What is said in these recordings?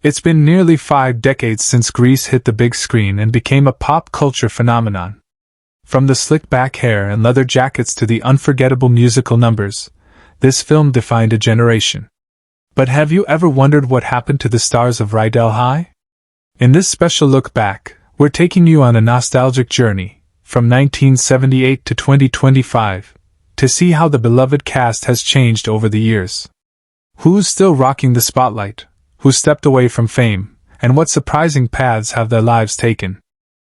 It's been nearly 5 decades since Grease hit the big screen and became a pop culture phenomenon. From the slick back hair and leather jackets to the unforgettable musical numbers, this film defined a generation. But have you ever wondered what happened to the stars of Rydell High? In this special look back, we're taking you on a nostalgic journey, from 1978 to 2025, to see how the beloved cast has changed over the years. Who's still rocking the spotlight? Who stepped away from fame, and what surprising paths have their lives taken?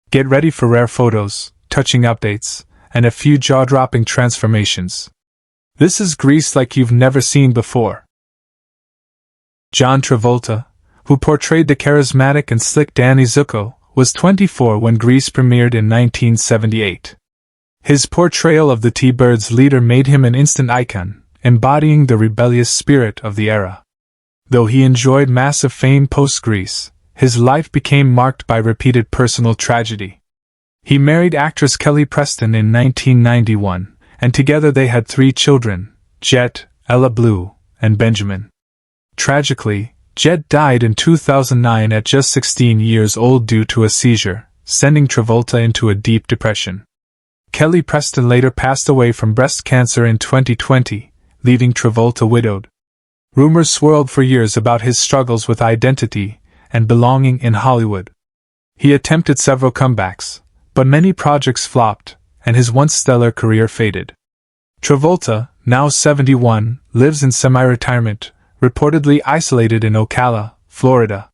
Get ready for rare photos, touching updates, and a few jaw-dropping transformations. This is Grease like you've never seen before. John Travolta, who portrayed the charismatic and slick Danny Zuko, was 24 when Grease premiered in 1978. His portrayal of the T-Birds' leader made him an instant icon, embodying the rebellious spirit of the era. Though he enjoyed massive fame post-Grease, his life became marked by repeated personal tragedy. He married actress Kelly Preston in 1991, and together they had 3 children, Jet, Ella Blue, and Benjamin. Tragically, Jet died in 2009 at just 16 years old due to a seizure, sending Travolta into a deep depression. Kelly Preston later passed away from breast cancer in 2020, leaving Travolta widowed. Rumors swirled for years about his struggles with identity and belonging in Hollywood. He attempted several comebacks, but many projects flopped, and his once stellar career faded. Travolta, now 71, lives in semi-retirement, reportedly isolated in Ocala, Florida.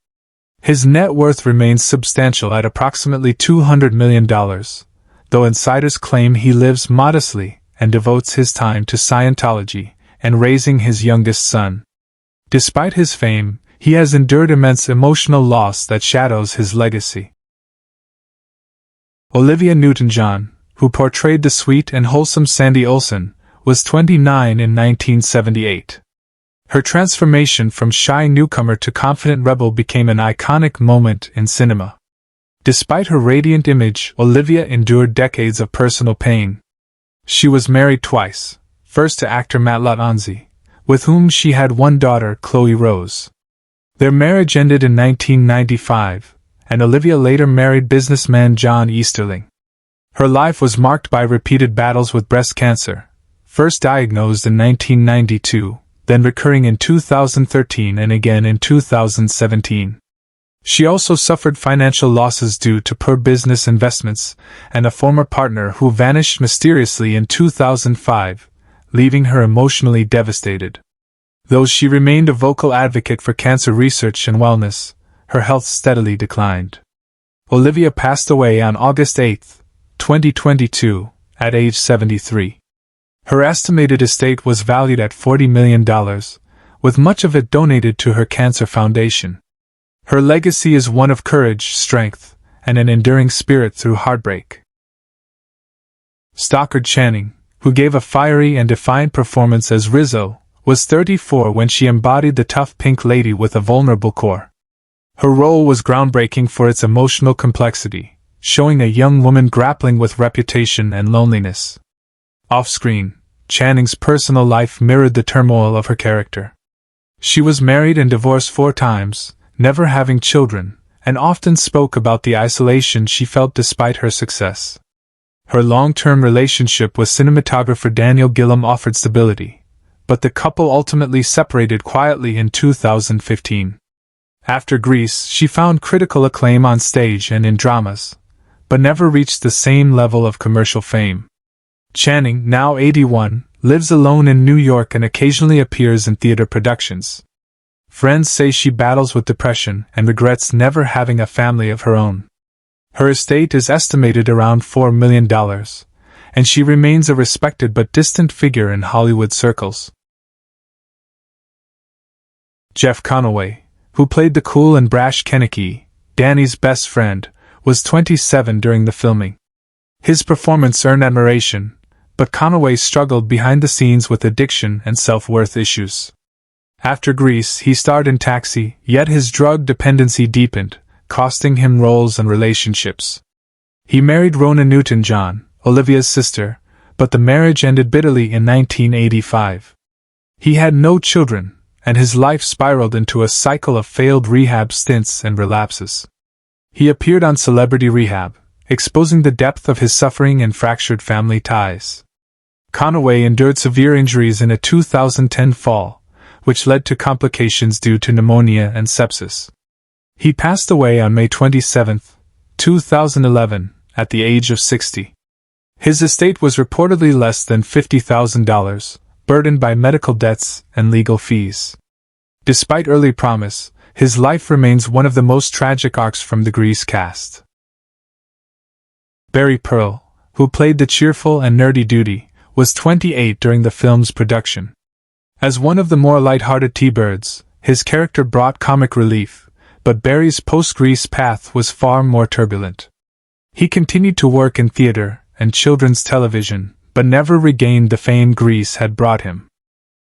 His net worth remains substantial at approximately $200 million, though insiders claim he lives modestly and devotes his time to Scientology and raising his youngest son. Despite his fame, he has endured immense emotional loss that shadows his legacy. Olivia Newton-John, who portrayed the sweet and wholesome Sandy Olsen, was 29 in 1978. Her transformation from shy newcomer to confident rebel became an iconic moment in cinema. Despite her radiant image, Olivia endured decades of personal pain. She was married twice, first to actor Matt Lattanzi, with whom she had one daughter, Chloe Rose. Their marriage ended in 1995, and Olivia later married businessman John Easterling. Her life was marked by repeated battles with breast cancer, first diagnosed in 1992, then recurring in 2013 and again in 2017. She also suffered financial losses due to poor business investments and a former partner who vanished mysteriously in 2005, leaving her emotionally devastated. Though she remained a vocal advocate for cancer research and wellness, her health steadily declined. Olivia passed away on August 8, 2022, at age 73. Her estimated estate was valued at $40 million, with much of it donated to her cancer foundation. Her legacy is one of courage, strength, and an enduring spirit through heartbreak. Stockard Channing, who gave a fiery and defiant performance as Rizzo, was 34 when she embodied the tough pink lady with a vulnerable core. Her role was groundbreaking for its emotional complexity, showing a young woman grappling with reputation and loneliness. Off-screen, Channing's personal life mirrored the turmoil of her character. She was married and divorced 4 times, never having children, and often spoke about the isolation she felt despite her success. Her long-term relationship with cinematographer Daniel Gillum offered stability, but the couple ultimately separated quietly in 2015. After Grease, she found critical acclaim on stage and in dramas, but never reached the same level of commercial fame. Channing, now 81, lives alone in New York and occasionally appears in theater productions. Friends say she battles with depression and regrets never having a family of her own. Her estate is estimated around $4 million, and she remains a respected but distant figure in Hollywood circles. Jeff Conaway, who played the cool and brash Kenneki, Danny's best friend, was 27 during the filming. His performance earned admiration, but Conaway struggled behind the scenes with addiction and self-worth issues. After Grease, he starred in Taxi, yet his drug dependency deepened, costing him roles and relationships. He married Rona Newton-John, Olivia's sister, but the marriage ended bitterly in 1985. He had no children, and his life spiraled into a cycle of failed rehab stints and relapses. He appeared on Celebrity Rehab, exposing the depth of his suffering and fractured family ties. Conaway endured severe injuries in a 2010 fall, which led to complications due to pneumonia and sepsis. He passed away on May 27, 2011, at the age of 60. His estate was reportedly less than $50,000, burdened by medical debts and legal fees. Despite early promise, his life remains one of the most tragic arcs from the Grease cast. Barry Pearl, who played the cheerful and nerdy Duty, was 28 during the film's production. As one of the more light-hearted T-Birds, his character brought comic relief, but Barry's post-Grease path was far more turbulent. He continued to work in theater and children's television, but never regained the fame Grease had brought him.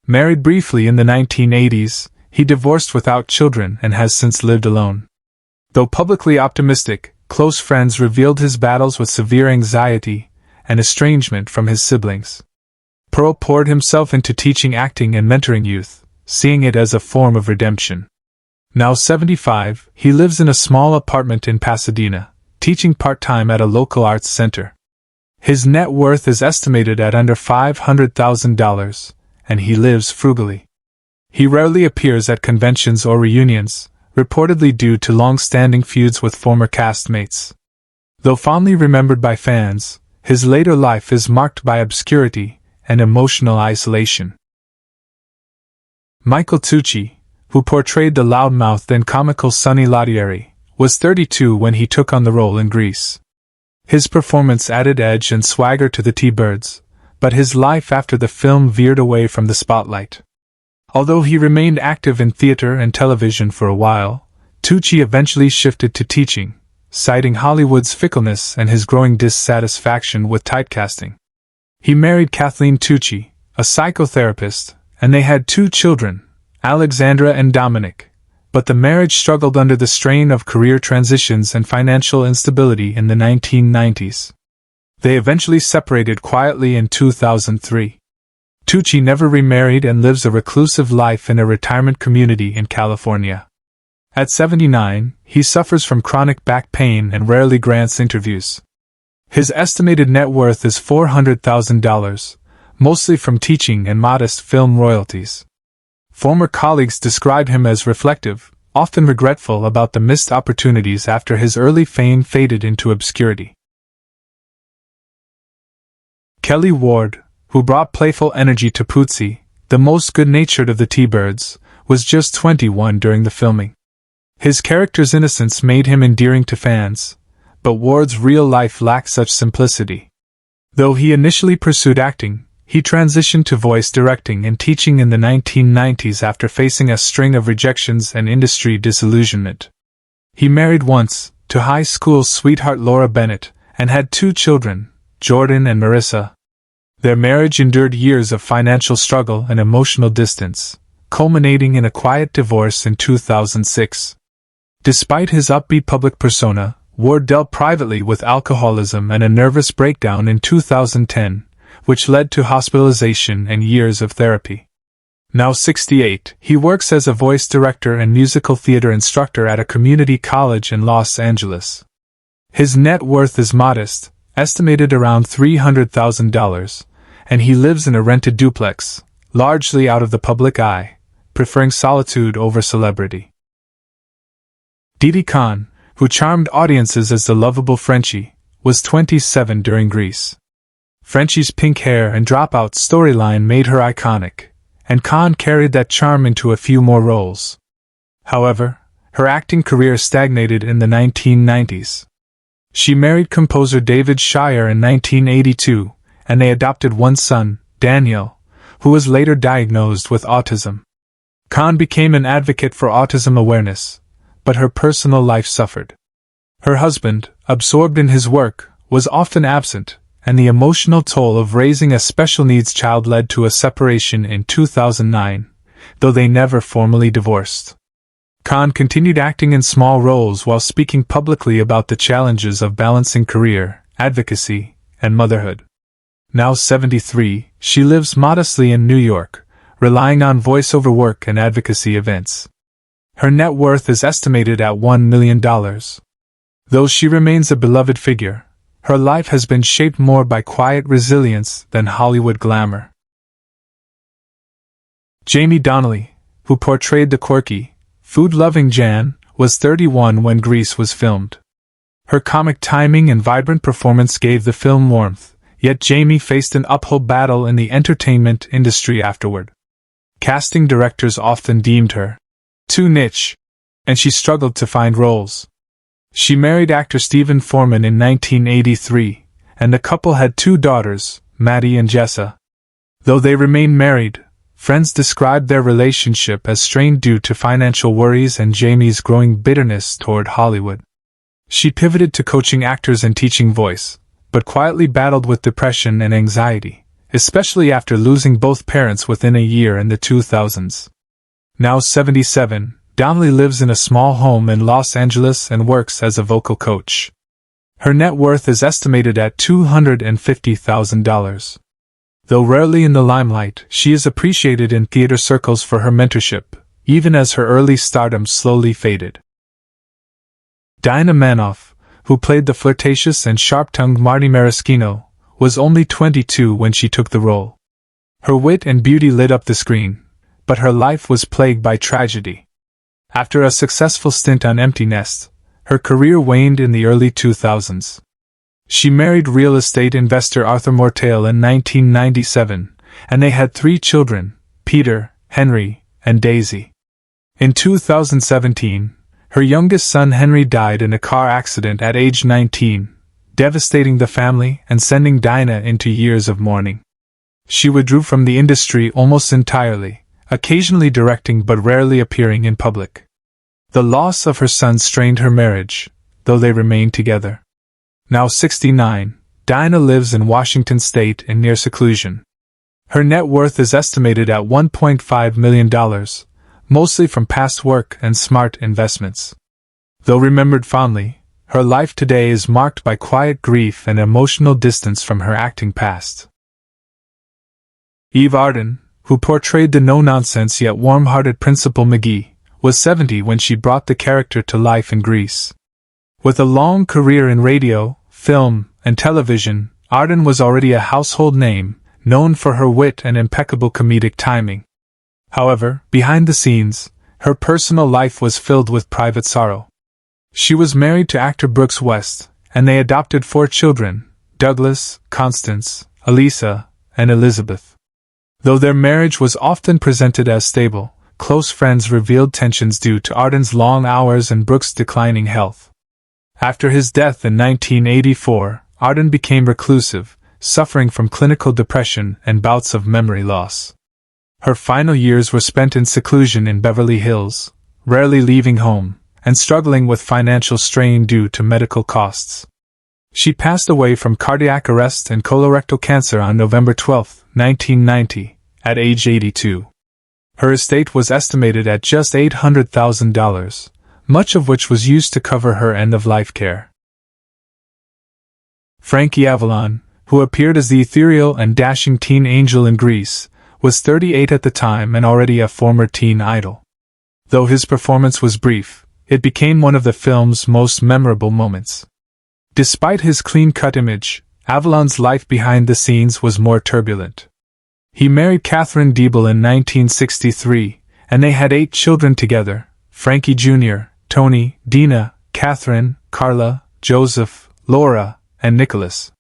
Married briefly in the 1980s, he divorced without children and has since lived alone. Though publicly optimistic, close friends revealed his battles with severe anxiety and estrangement from his siblings. Pearl poured himself into teaching acting and mentoring youth, seeing it as a form of redemption. Now 75, he lives in a small apartment in Pasadena, teaching part-time at a local arts center. His net worth is estimated at under $500,000, and he lives frugally. He rarely appears at conventions or reunions, reportedly due to long-standing feuds with former castmates. Though fondly remembered by fans, his later life is marked by obscurity and emotional isolation. Michael Tucci, who portrayed the loudmouthed and comical Sonny Lautieri, was 32 when he took on the role in Grease. His performance added edge and swagger to the T-Birds, but his life after the film veered away from the spotlight. Although he remained active in theater and television for a while, Tucci eventually shifted to teaching, citing Hollywood's fickleness and his growing dissatisfaction with typecasting. He married Kathleen Tucci, a psychotherapist, and they had 2 children, Alexandra and Dominic, but the marriage struggled under the strain of career transitions and financial instability in the 1990s. They eventually separated quietly in 2003. Tucci never remarried and lives a reclusive life in a retirement community in California. At 79, he suffers from chronic back pain and rarely grants interviews. His estimated net worth is $400,000, mostly from teaching and modest film royalties. Former colleagues describe him as reflective, often regretful about the missed opportunities after his early fame faded into obscurity. Kelly Ward, who brought playful energy to Pootsie, the most good-natured of the T-Birds, was just 21 during the filming. His character's innocence made him endearing to fans, but Ward's real life lacked such simplicity. Though he initially pursued acting, he transitioned to voice directing and teaching in the 1990s after facing a string of rejections and industry disillusionment. He married once, to high school sweetheart Laura Bennett, and had 2 children, Jordan and Marissa. Their marriage endured years of financial struggle and emotional distance, culminating in a quiet divorce in 2006. Despite his upbeat public persona, Ward dealt privately with alcoholism and a nervous breakdown in 2010, which led to hospitalization and years of therapy. Now 68, he works as a voice director and musical theater instructor at a community college in Los Angeles. His net worth is modest, estimated around $300,000, and he lives in a rented duplex, largely out of the public eye, preferring solitude over celebrity. Didi Khan, who charmed audiences as the lovable Frenchie, was 27 during Grease. Frenchie's pink hair and dropout storyline made her iconic, and Khan carried that charm into a few more roles. However, her acting career stagnated in the 1990s. She married composer David Shire in 1982, and they adopted one son, Daniel, who was later diagnosed with autism. Khan became an advocate for autism awareness, but her personal life suffered. Her husband, absorbed in his work, was often absent, and the emotional toll of raising a special needs child led to a separation in 2009, though they never formally divorced. Khan continued acting in small roles while speaking publicly about the challenges of balancing career, advocacy, and motherhood. Now 73, she lives modestly in New York, relying on voiceover work and advocacy events. Her net worth is estimated at $1 million. Though she remains a beloved figure, her life has been shaped more by quiet resilience than Hollywood glamour. Jamie Donnelly, who portrayed the quirky, food-loving Jan, was 31 when Grease was filmed. Her comic timing and vibrant performance gave the film warmth, yet Jamie faced an uphill battle in the entertainment industry afterward. Casting directors often deemed her too niche, and she struggled to find roles. She married actor Stephen Foreman in 1983, and the couple had 2 daughters, Maddie and Jessa. Though they remained married, friends described their relationship as strained due to financial worries and Jamie's growing bitterness toward Hollywood. She pivoted to coaching actors and teaching voice, but quietly battled with depression and anxiety, especially after losing both parents within a year in the 2000s. Now 77, Donnelly lives in a small home in Los Angeles and works as a vocal coach. Her net worth is estimated at $250,000. Though rarely in the limelight, she is appreciated in theater circles for her mentorship, even as her early stardom slowly faded. Dinah Manoff, who played the flirtatious and sharp-tongued Marty Maraschino, was only 22 when she took the role. Her wit and beauty lit up the screen, but her life was plagued by tragedy. After a successful stint on Empty Nest, her career waned in the early 2000s. She married real estate investor Arthur Mortale in 1997, and they had 3 children, Peter, Henry, and Daisy. In 2017, her youngest son Henry died in a car accident at age 19, devastating the family and sending Dinah into years of mourning. She withdrew from the industry almost entirely, occasionally directing but rarely appearing in public. The loss of her son strained her marriage, though they remained together. Now 69, Dinah lives in Washington State in near seclusion. Her net worth is estimated at $1.5 million, mostly from past work and smart investments. Though remembered fondly, her life today is marked by quiet grief and emotional distance from her acting past. Eve Arden, who portrayed the no-nonsense yet warm-hearted Principal McGee, was 70 when she brought the character to life in Grease. With a long career in radio, film, and television, Arden was already a household name, known for her wit and impeccable comedic timing. However, behind the scenes, her personal life was filled with private sorrow. She was married to actor Brooks West, and they adopted 4 children, Douglas, Constance, Elisa, and Elizabeth. Though their marriage was often presented as stable, close friends revealed tensions due to Arden's long hours and Brooks' declining health. After his death in 1984, Arden became reclusive, suffering from clinical depression and bouts of memory loss. Her final years were spent in seclusion in Beverly Hills, rarely leaving home, and struggling with financial strain due to medical costs. She passed away from cardiac arrest and colorectal cancer on November 12, 1990, at age 82. Her estate was estimated at just $800,000, much of which was used to cover her end-of-life care. Frankie Avalon, who appeared as the ethereal and dashing teen angel in Grease, was 38 at the time and already a former teen idol. Though his performance was brief, it became one of the film's most memorable moments. Despite his clean-cut image, Avalon's life behind the scenes was more turbulent. He married Catherine Diebel in 1963, and they had 8 children together: Frankie Jr., Tony, Dina, Catherine, Carla, Joseph, Laura, and Nicholas.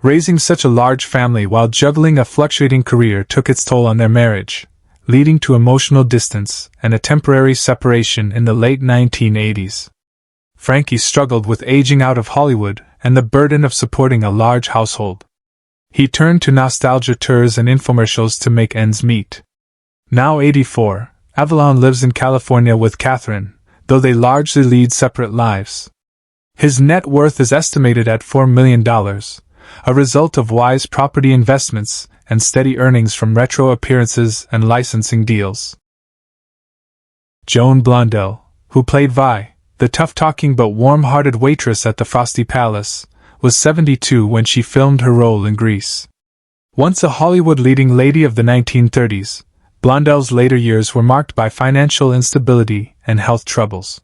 Raising such a large family while juggling a fluctuating career took its toll on their marriage, leading to emotional distance and a temporary separation in the late 1980s. Frankie struggled with aging out of Hollywood and the burden of supporting a large household. He turned to nostalgia tours and infomercials to make ends meet. Now 84, Avalon lives in California with Catherine, though they largely lead separate lives. His net worth is estimated at $4 million, a result of wise property investments and steady earnings from retro appearances and licensing deals. Joan Blondell, who played Vi, the tough-talking but warm-hearted waitress at the Frosty Palace, was 72 when she filmed her role in Grease. Once a Hollywood leading lady of the 1930s, Blondel's later years were marked by financial instability and health troubles.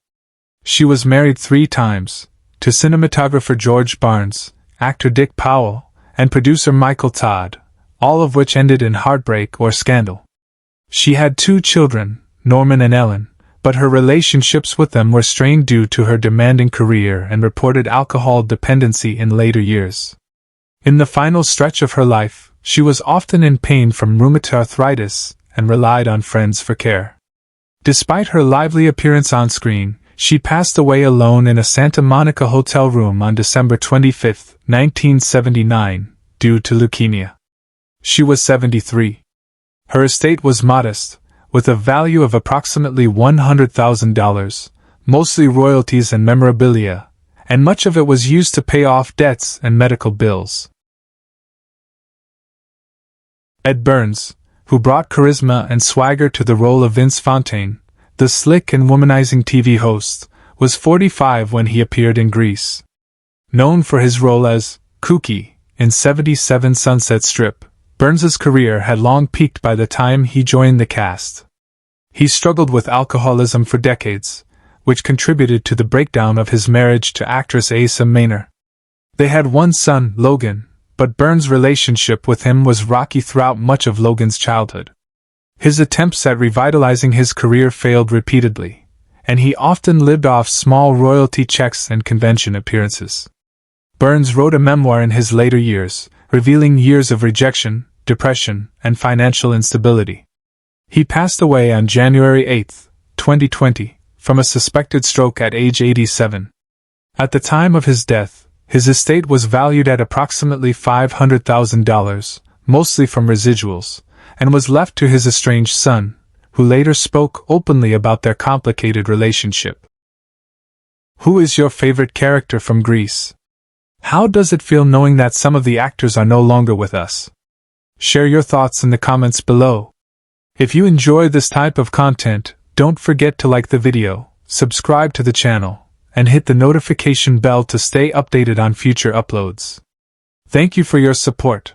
She was married 3 times, to cinematographer George Barnes, actor Dick Powell, and producer Michael Todd, all of which ended in heartbreak or scandal. She had 2 children, Norman and Ellen, but her relationships with them were strained due to her demanding career and reported alcohol dependency in later years. In the final stretch of her life, she was often in pain from rheumatoid arthritis and relied on friends for care. Despite her lively appearance on screen, she passed away alone in a Santa Monica hotel room on December 25, 1979, due to leukemia. She was 73. Her estate was modest, with a value of approximately $100,000, mostly royalties and memorabilia, and much of it was used to pay off debts and medical bills. Ed Burns, who brought charisma and swagger to the role of Vince Fontaine, the slick and womanizing TV host, was 45 when he appeared in Grease. Known for his role as Kooky in 77 Sunset Strip, Burns's career had long peaked by the time he joined the cast. He struggled with alcoholism for decades, which contributed to the breakdown of his marriage to actress Asa Maynor. They had 1 son, Logan, but Burns' relationship with him was rocky throughout much of Logan's childhood. His attempts at revitalizing his career failed repeatedly, and he often lived off small royalty checks and convention appearances. Burns wrote a memoir in his later years, revealing years of rejection, depression, and financial instability. He passed away on January 8, 2020, from a suspected stroke at age 87. At the time of his death, his estate was valued at approximately $500,000, mostly from residuals, and was left to his estranged son, who later spoke openly about their complicated relationship. Who is your favorite character from Grease? How does it feel knowing that some of the actors are no longer with us? Share your thoughts in the comments below. If you enjoy this type of content, don't forget to like the video, subscribe to the channel, and hit the notification bell to stay updated on future uploads. Thank you for your support.